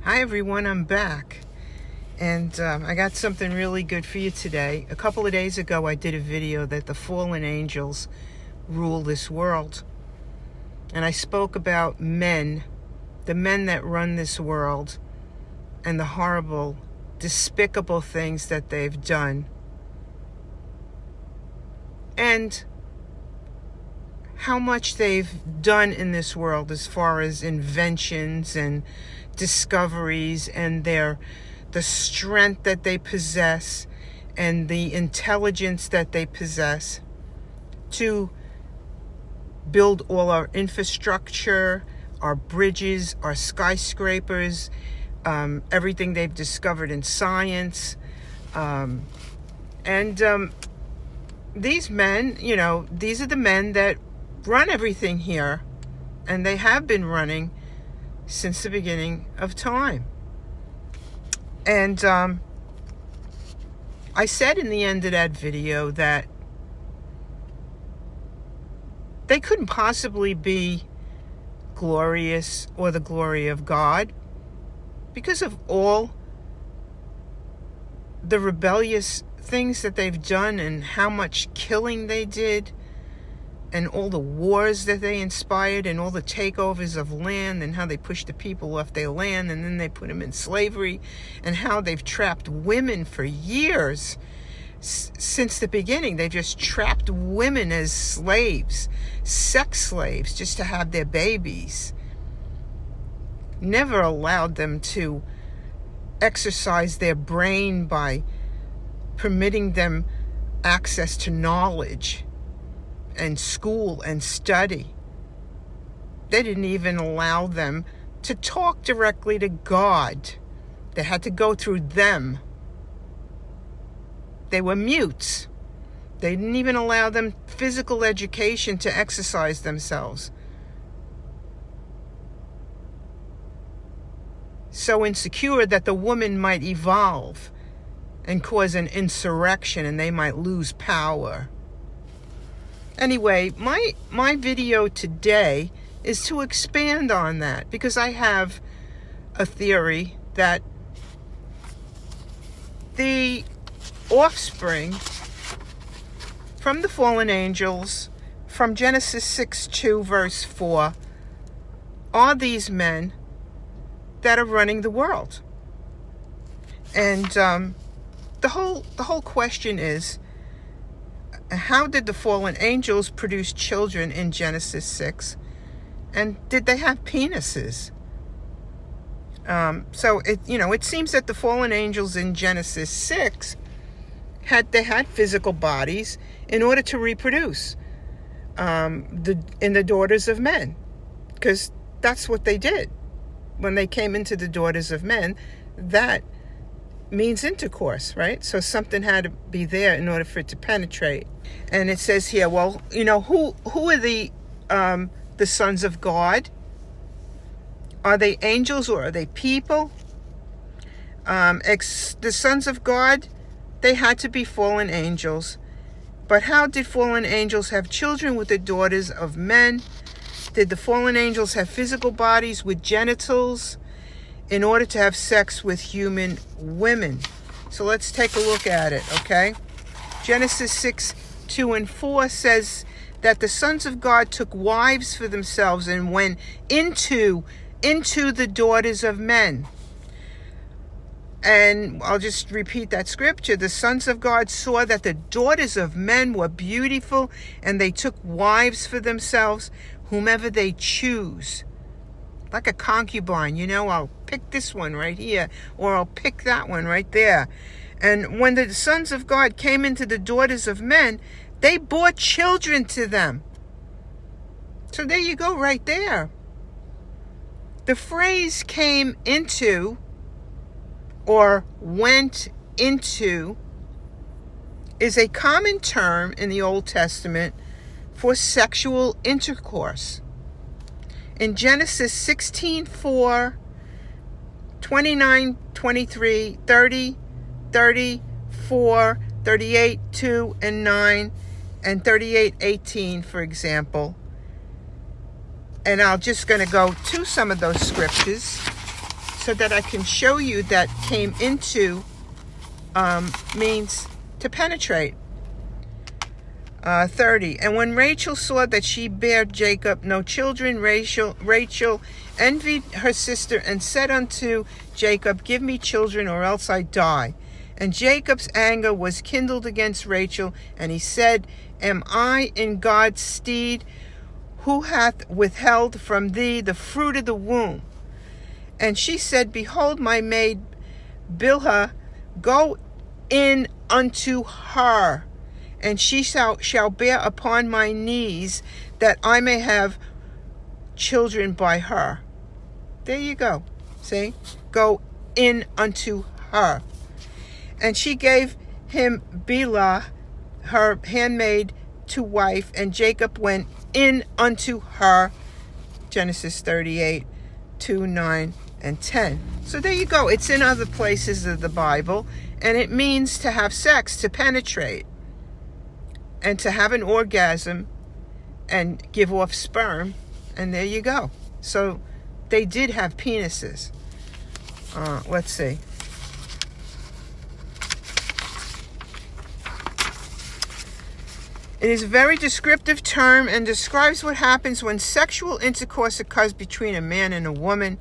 Hi everyone, I'm back, and I got something really good for you today. A couple of days ago I did a video that the fallen angels rule this world, and I spoke about men, the men that run this world, and the horrible, despicable things that they've done, and how much they've done in this world as far as inventions and discoveries, and the strength that they possess and the intelligence that they possess to build all our infrastructure, our bridges, our skyscrapers, everything they've discovered in science. These men, these are the men that run everything here, and they have been running since the beginning of time. And I said in the end of that video that they couldn't possibly be glorious or the glory of God because of all the rebellious things that they've done and how much killing they did, and all the wars that they inspired, and all the takeovers of land, and how they pushed the people off their land, and then they put them in slavery, and how they've trapped women for years. Since the beginning, they've just trapped women as slaves, sex slaves, just to have their babies. Never allowed them to exercise their brain by permitting them access to knowledge and school and study. They didn't even allow them to talk directly to God. They had to go through them. They were mutes. They didn't even allow them physical education to exercise themselves. So insecure that the woman might evolve and cause an insurrection, and they might lose power. Anyway, my video today is to expand on that, because I have a theory that the offspring from the fallen angels, from Genesis 6:2 verse 4, are these men that are running the world. And the whole question is, how did the fallen angels produce children in Genesis 6? And did they have penises? So it seems that the fallen angels in Genesis 6 had physical bodies in order to reproduce in the daughters of men, because that's what they did when they came into the daughters of men. That means intercourse, right? So something had to be there in order for it to penetrate. And it says here, well, who are the sons of God? Are they angels or are they people? The sons of God, they had to be fallen angels. But how did fallen angels have children with the daughters of men? Did the fallen angels have physical bodies with genitals in order to have sex with human women? So let's take a look at it, okay? Genesis 6:2 and 4 says that the sons of God took wives for themselves and went into the daughters of men. And I'll just repeat that scripture. The sons of God saw that the daughters of men were beautiful, and they took wives for themselves, whomever they choose. Like a concubine, I'll pick this one right here, or I'll pick that one right there. And when the sons of God came into the daughters of men, they bore children to them. So there you go, right there. The phrase came into or went into is a common term in the Old Testament for sexual intercourse. In Genesis 16:4, 29, 23, 30, 34, 38:2 and 9, and 38:18, for example. And I'm just going to go to some of those scriptures. so that I can show you that came into means to penetrate. 30. And when Rachel saw that she bare Jacob no children, Rachel envied her sister and said unto Jacob, give me children, or else I die. And Jacob's anger was kindled against Rachel, and he said, am I in God's stead, who hath withheld from thee the fruit of the womb? And she said, behold, my maid Bilhah, go in unto her, and she shall bear upon my knees, that I may have children by her. There you go. See? Go in unto her. And she gave him Bilhah, her handmaid, to wife, and Jacob went in unto her. Genesis 38, 2, 9, and 10. So there you go. It's in other places of the Bible, and it means to have sex, to penetrate, and to have an orgasm and give off sperm, and there you go. So they did have penises. Let's see. It is a very descriptive term and describes what happens when sexual intercourse occurs between a man and a woman.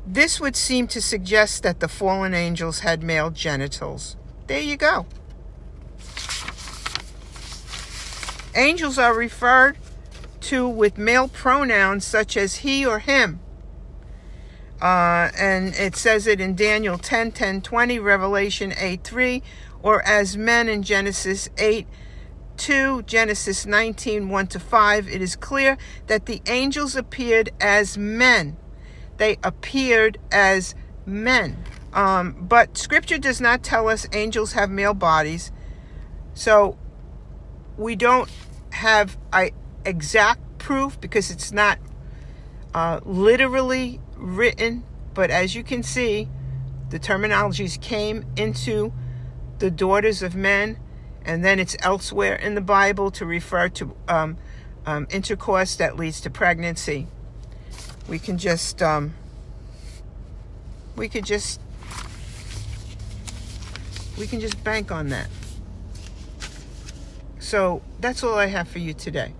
This would seem to suggest that the fallen angels had male genitals. There you go. Angels are referred to with male pronouns such as he or him. And it says it in Daniel 10, 10, 20, Revelation 8, 3, or as men in Genesis 8, 2, Genesis 19, 1 to 5. It is clear that the angels appeared as men. They appeared as men. But Scripture does not tell us angels have male bodies. So we don't have exact proof because it's not literally written. But as you can see, the terminologies came into the daughters of men, and then it's elsewhere in the Bible to refer to intercourse that leads to pregnancy. We could just bank on that. So that's all I have for you today.